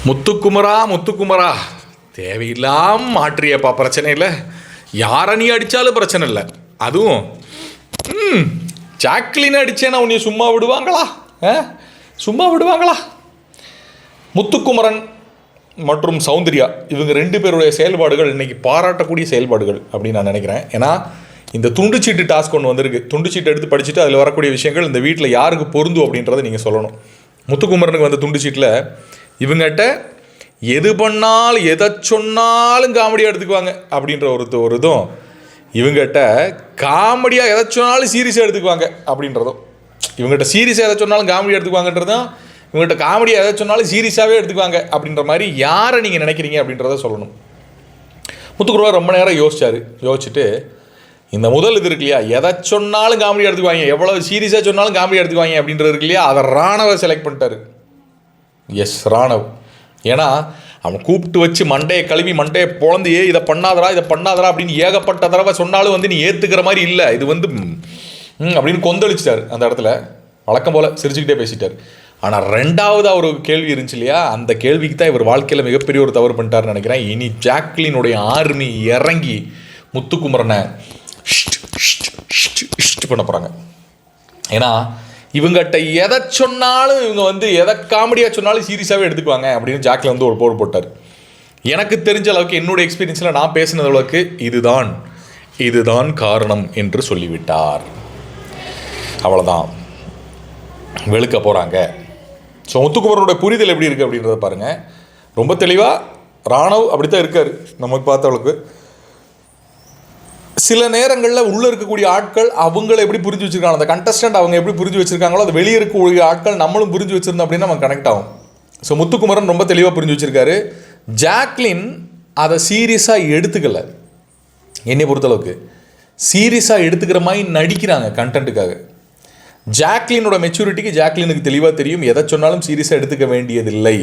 முத்துக்குமரா தேவையில்லாம மாற்றியப்பா பிரச்சனை இல்லை. யாரை நீ அடித்தாலும் பிரச்சனை இல்லை. அதுவும் ஜாக்லின் அடித்தேன்னா உன்னை சும்மா விடுவாங்களா? சும்மா விடுவாங்களா? முத்துக்குமரன் மற்றும் சௌந்தர்யா இவங்க ரெண்டு பேருடைய செயல்பாடுகள் இன்றைக்கி பாராட்டக்கூடிய செயல்பாடுகள் அப்படின்னு நான் நினைக்கிறேன். ஏன்னா இந்த துண்டுச்சீட்டு டாஸ்க் ஒன்று வந்திருக்கு. துண்டுச்சீட்டு எடுத்து படிச்சுட்டு அதில் வரக்கூடிய விஷயங்கள் இந்த வீட்டில் யாருக்கு பொருந்தும் அப்படின்றத நீங்கள் சொல்லணும். முத்துக்குமரனுக்கு வந்த துண்டுச்சீட்டில் இவங்ககிட்ட எது பண்ணாலும் எதை சொன்னாலும் காமெடியாக எடுத்துக்குவாங்க அப்படின்ற ஒரு இதுவும், இவங்ககிட்ட காமெடியாக எதை சொன்னாலும் சீரியஸாக எடுத்துக்குவாங்க அப்படின்றதும், இவங்ககிட்ட சீரியஸாக எதை சொன்னாலும் காமெடியாக எடுத்துக்குவாங்கன்றதும், இவங்ககிட்ட காமெடியாக எதை சொன்னாலும் சீரியஸாகவே எடுத்துக்குவாங்க அப்படின்ற மாதிரி யாரை நீங்கள் நினைக்கிறீங்க அப்படின்றத சொல்லணும். முத்துக்குமரன் ரொம்ப நேரம் யோசிச்சுட்டு இந்த முதல் இது இருக்கு இல்லையா, எதை சொன்னாலும் காமெடியாக எடுத்துக்குவாங்க, எவ்வளோ சீரியஸாக சொன்னாலும் காமெடியாக எடுத்துக்குவாங்க அப்படின்றது இருக்கு இல்லையா, அதை ராணவை செலக்ட் பண்ணிட்டாரு. எஸ், ராணவ். ஏன்னா அவன் கூப்பிட்டு வச்சு மண்டையை கழுவி மண்டையை பொழந்து இதை பண்ணாதரா அப்படின்னு ஏகப்பட்ட தடவை சொன்னாலும் நீ ஏற்றுக்கிற மாதிரி இல்லை, இது அப்படின்னு கொந்தளிச்சிட்டார் அந்த இடத்துல. வழக்கம் போல் சிரிச்சுக்கிட்டே பேசிட்டார். ஆனால் ரெண்டாவதாக ஒரு கேள்வி இருந்துச்சு இல்லையா, அந்த கேள்விக்கு தான் இவர் வாழ்க்கையில் மிகப்பெரிய ஒரு தவறு பண்ணிட்டார்னு நினைக்கிறேன். இனி ஜாக்லினுடைய ஆர்மி இறங்கி முத்துக்குமரனை பண்ண போகிறாங்க. ஏன்னா இவங்ககிட்ட எதை சொன்னாலும் இவங்க எதை காமெடியாக சொன்னாலும் சீரியஸாகவே எடுத்துக்குவாங்க அப்படின்னு ஜாக்லின் ஒரு போர் போட்டார். எனக்கு தெரிஞ்ச அளவுக்கு என்னுடைய எக்ஸ்பீரியன்ஸில் நான் பேசினது அளவுக்கு இதுதான் காரணம் என்று சொல்லிவிட்டார். அவ்வளோதான், வெளுக்க போகிறாங்க. ஸோ முத்துக்குமரனுடைய புரிதல் எப்படி இருக்குது அப்படின்றத பாருங்கள். ரொம்ப தெளிவாக ராணவ் அப்படித்தான் இருக்கார். நமக்கு பார்த்தவளுக்கு சில நேரங்களில் உள்ளே இருக்கக்கூடிய ஆட்கள் அவங்கள எப்படி புரிஞ்சு வச்சுருக்காங்க, அந்த கண்டஸ்டன்ட் அவங்க எப்படி புரிஞ்சு வச்சுருக்காங்களோ அது வெளியே இருக்கக்கூடிய ஆட்கள் நம்மளும் புரிஞ்சு வச்சுருந்தோம் அப்படின்னா நம்ம கனெக்ட் ஆகும். ஸோ முத்துக்குமரன் ரொம்ப தெளிவாக புரிஞ்சு வச்சுருக்காரு. ஜாக்லின் அதை சீரியஸாக எடுத்துக்கல. என்னை பொறுத்தளவுக்கு சீரியஸாக எடுத்துக்கிற மாதிரி நடிக்கிறாங்க கண்டென்ட்டுக்காக. ஜாக்லினோட மெச்சூரிட்டிக்கு ஜாக்லினுக்கு தெளிவாக தெரியும், எதை சொன்னாலும் சீரியஸாக எடுத்துக்க வேண்டியதில்லை.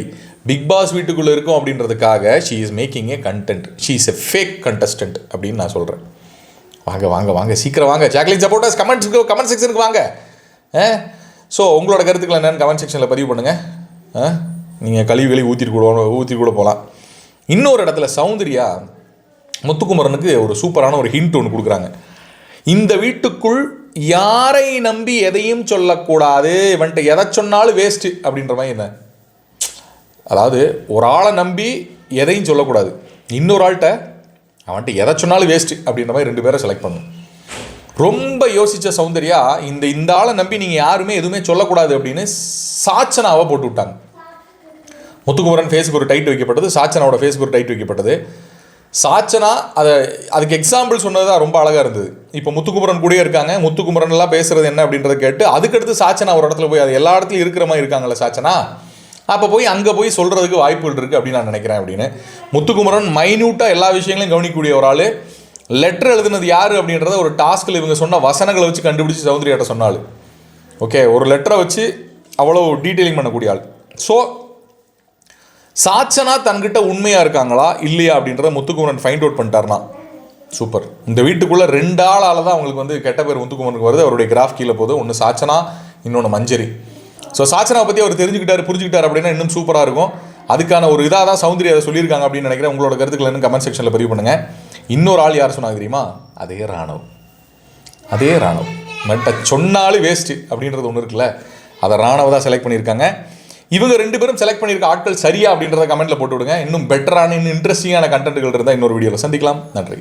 பிக் பாஸ் வீட்டுக்குள்ளே இருக்கும் அப்படின்றதுக்காக she is making A content, she is a fake contestant அப்படின்னு நான் சொல்கிறேன். வாங்க சீக்கிரம் வாங்க ஜாக்லின் சப்போர்ட்டர்ஸ், கமெண்ட் செக்ஷனுக்கு வாங்க. ஸோ உங்களோட கருத்துக்கள் என்னென்னு கமெண்ட் செக்ஷனில் பதிவு பண்ணுங்கள். நீங்கள் கழுவி ஊற்றி கூட போகலாம். இன்னொரு இடத்துல சௌந்தர்யா முத்துக்குமரனுக்கு ஒரு சூப்பரான ஒரு ஹிண்ட் ஒன்று கொடுக்குறாங்க. இந்த வீட்டுக்குள் யாரை நம்பி எதையும் சொல்லக்கூடாது, இவன்ட்டு எதை சொன்னாலும் வேஸ்ட்டு அப்படின்ற மாதிரி என்ன, அதாவது ஒரு ஆளை நம்பி எதையும் சொல்லக்கூடாது, இன்னொரு ஆள்கிட்ட அவன்ட்டு எதை சொன்னாலும் வேஸ்ட்டு அப்படின்ற மாதிரி ரெண்டு பேரை செலக்ட் பண்ணும். ரொம்ப யோசித்த சௌந்தர்யா இந்த ஆளை நம்பி நீங்கள் யாருமே எதுவுமே சொல்லக்கூடாது அப்படின்னு சாச்சனாவை போட்டு விட்டாங்க. முத்துக்குமரன் ஃபேஸுக்கு ஒரு டைட் வைக்கப்பட்டது, சாச்சனாவோட ஃபேஸுக்கு ஒரு டைட் வைக்கப்பட்டது. சாச்சனா அதுக்கு எக்ஸாம்பிள் சொன்னது தான் ரொம்ப அழகாக இருந்தது. இப்போ முத்துக்குமரன் கூடயே இருக்காங்க, முத்துக்குமரன்லாம் பேசுகிறது என்ன அப்படின்றத கேட்டு அதுக்கடுத்து சாச்சனா ஒரு இடத்துல போய் அது எல்லா இடத்துலையும் இருக்கிற மாதிரி இருக்காங்கல்ல சாச்சனா, அப்போ போய் அங்கே போய் சொல்கிறதுக்கு வாய்ப்புகள் இருக்குது அப்படின்னு நான் நினைக்கிறேன். அப்படின்னு முத்துக்குமரன் மைன்யூட்டாக எல்லா விஷயங்களையும் கவனிக்கக்கூடிய ஒரு ஆள். லெட்டர் எழுதுனது யார் அப்படின்றத ஒரு டாஸ்கில் இவங்க சொன்ன வசனங்களை வச்சு கண்டுபிடிச்சி சௌந்தர்யாட்ட சொன்னாள். ஓகே, ஒரு லெட்டரை வச்சு அவ்வளோ டீட்டெயிலிங் பண்ணக்கூடிய ஆள். ஸோ சாச்சனா தன்கிட்ட உண்மையாக இருக்காங்களா இல்லையா அப்படின்றத முத்துக்குமரன் ஃபைண்ட் அவுட் பண்ணிட்டார்னா சூப்பர். இந்த வீட்டுக்குள்ளே ரெண்டு ஆளால் தான் அவங்களுக்கு கெட்ட பேர் முத்துக்குமரனுக்கு வருது. அவருடைய கிராஃப் கீழே போகுது. ஒன்று சாச்சனா, இன்னொன்று மஞ்சரி. ஸோ சாச்சனாவை பற்றி அவர் புரிஞ்சுக்கிட்டார் அப்படின்னா இன்னும் சூப்பராக இருக்கும். அதுக்கான ஒரு இதாக தான் சௌந்தர்யா அதை சொல்லியிருக்காங்க அப்படின்னு நினைக்கிறேன். உங்களோட கருத்துக்கள் என்ன கமெண்ட் செக்ஷனில் பதிவு பண்ணுங்கள். இன்னொரு ஆள் யார் சொன்னாங்க தெரியுமா? அதே ராணவ் மட்ட சொன்னாலும் வேஸ்ட்டு அப்படின்றது ஒன்று இருக்குல்ல, அதை ராணவ தான் செலக்ட் பண்ணியிருக்காங்க. இவங்க ரெண்டு பேரும் செலக்ட் பண்ணியிருக்க ஆட்கள் சரியா அப்படின்றத கமெண்ட்டில் போட்டு விடுங்க. இன்னும் பெட்டரான இன்னும் இன்ட்ரெஸ்டிங்கான கண்டென்ட்டுகள் இருந்தால் இன்னொரு வீடியோவில் சந்திக்கலாம். நன்றி.